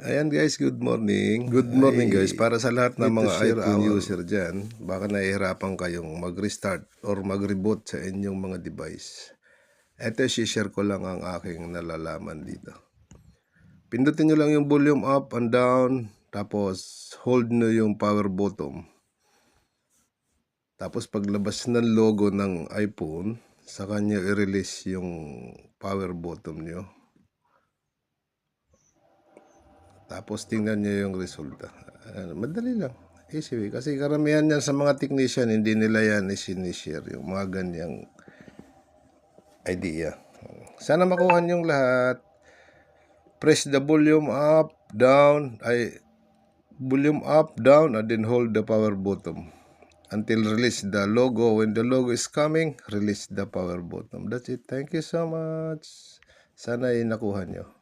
Ayan guys, good morning. Good morning guys. Para sa lahat ng mga iPhone user dyan, baka nahihirapan kayong mag-restart or mag-reboot sa inyong mga device. Ito, share ko lang ang aking nalalaman dito. Pindutin nyo lang yung volume up and down, tapos hold nyo yung power button. Tapos paglabas ng logo ng iPhone, sa kanya i-release yung power button nyo. Tapos tingnan nyo yung resulta. Madali lang. Easy way. Kasi karamihan yan sa mga technician, hindi nila yan isinishare. Yung mga ganyang idea. Sana makuha nyo yung lahat. Press the volume up, down, volume up, down, and then hold the power button. Until release the logo. When the logo is coming, release the power button. That's it. Thank you so much. Sana ay nakuha nyo.